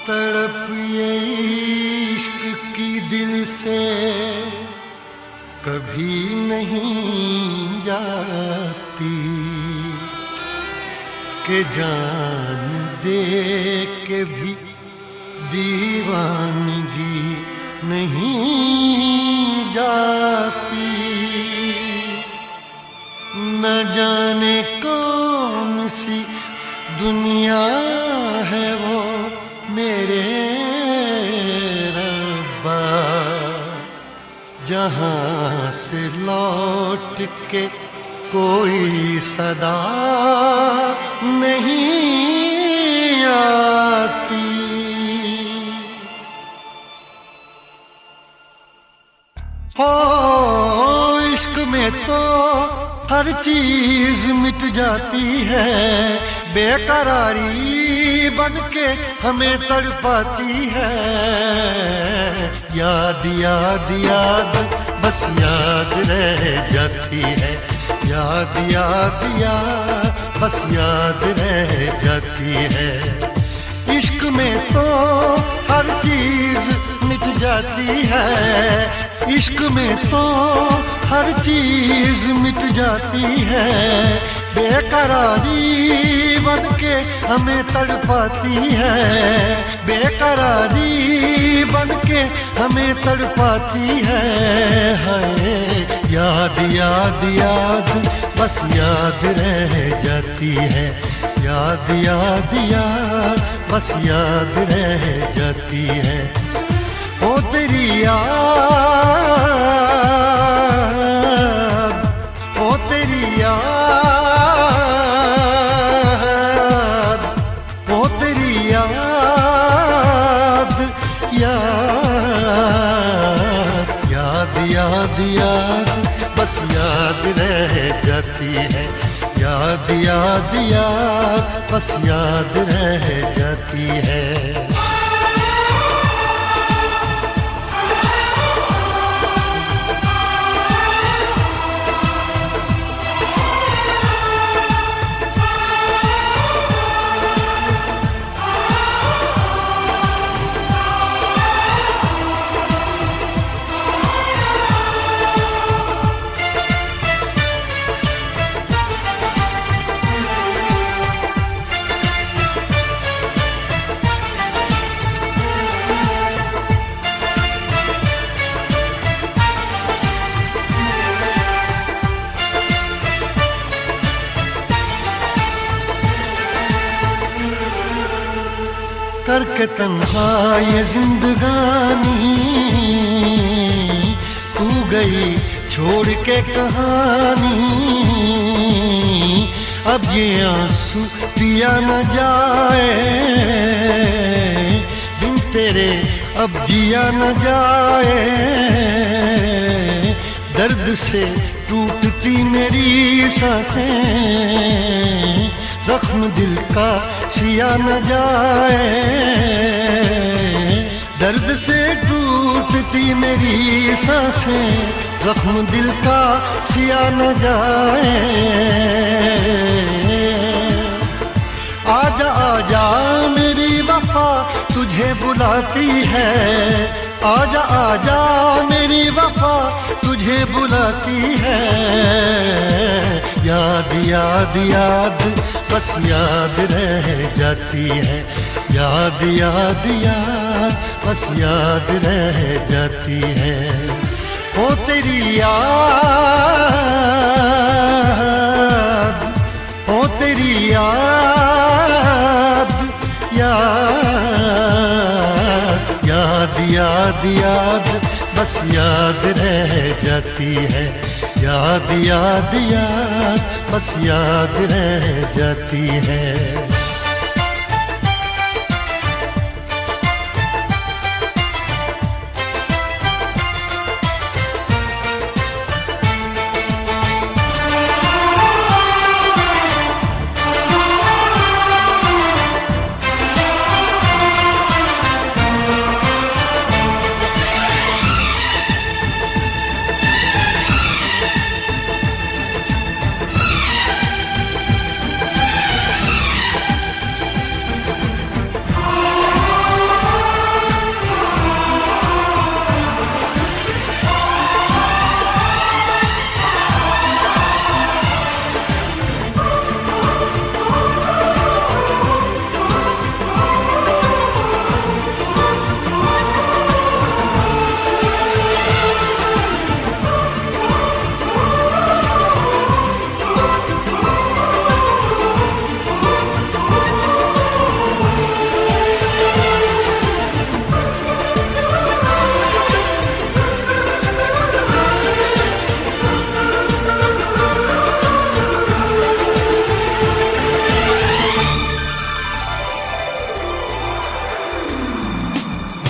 तड़प ये इश्क की दिल से कभी नहीं जाती कि जान दे के भी दीवानगी नहीं जाती। न जाने कौन सी दुनिया है वो मेरे रब्बा, जहाँ से लौट के कोई सदा नहीं आती। हो इश्क में तो हर चीज मिट जाती है, बेकरारी बनके हमें तड़पाती है। याद याद याद बस याद रह जाती है, याद याद याद बस याद रह जाती है। इश्क में तो हर चीज मिट जाती है, इश्क में तो हर चीज मिट जाती है। बेकरारी बनके हमें तड़पाती है, बेकरारी बनके हमें तड़पाती है। हाय याद याद याद बस याद रह जाती है, याद याद याद बस याद रह जाती है। ओ तेरी याद, ओ तेरी याद, ओ तेरी याद, याद याद याद याद बस याद रह जाती है, याद याद याद बस याद रह जाती है। करके तन्हा ये जिंदगानी तू गई छोड़ के कहानी। अब ये आंसू पिया न जाए बिन तेरे, अब जिया न जाए। दर्द से टूटती मेरी सांसें, जख्म दिल का सिया न जाए। दर्द से टूटती मेरी सांसें, जख्म दिल का सिया न जाए। आजा आजा मेरी वफा तुझे बुलाती है, आजा आजा मेरी वफा तुझे बुलाती है। याद याद याद बस याद रह जाती है, याद याद याद बस याद रह जाती है। ओ तेरी याद, ओ तेरी याद, याद याद याद याद बस याद रह जाती है, याद याद याद बस याद रह जाती है।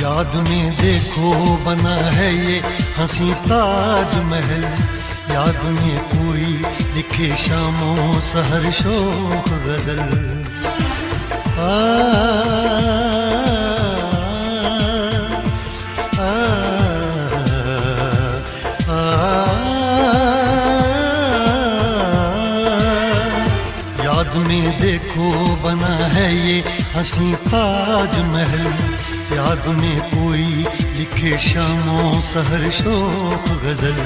याद में देखो बना है ये हंसी ताजमहल, याद में कोई लिखे शामों सहर शोख गजल। याद में देखो बना है ये हंसी ताजमहल, याद में कोई लिखे शामों सहर शोक गजल।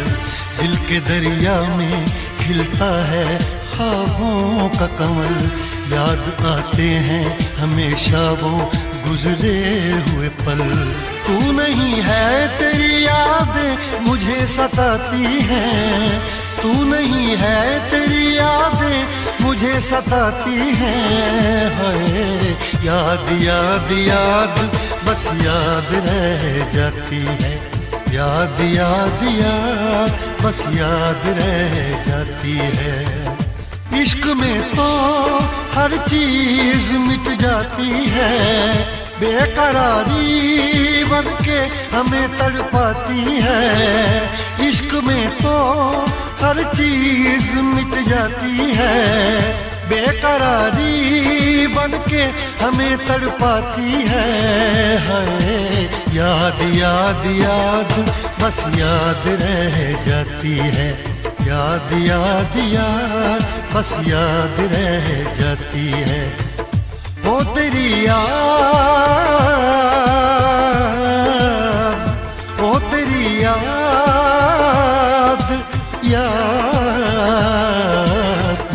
दिल के दरिया में खिलता है ख्वाबों का कमल, याद आते हैं हमेशा वो गुजरे हुए पल। तू नहीं है तेरी यादें मुझे सताती हैं, तू नहीं है तेरी यादें मुझे सताती हैं। हाय याद याद याद बस याद रह जाती है, याद याद याद बस याद रह जाती है। इश्क में तो हर चीज मिट जाती है, बेकरारी बन के हमें तड़पाती है। इश्क में तो हर चीज मिट जाती है, बेकरारी बन के हमें तड़पाती है। हाय याद याद याद बस याद रह जाती है, याद याद याद बस याद रह जाती है। वो तेरी याद, वो तेरी याद, याद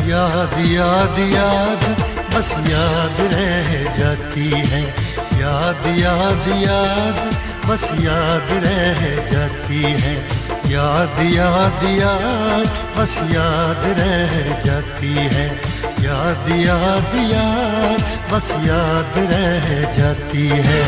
याद याद याद बस याद रह जाती है, याद याद याद बस याद रह जाती है। याद याद याद बस याद रह जाती है, याद याद याद बस याद रह जाती है।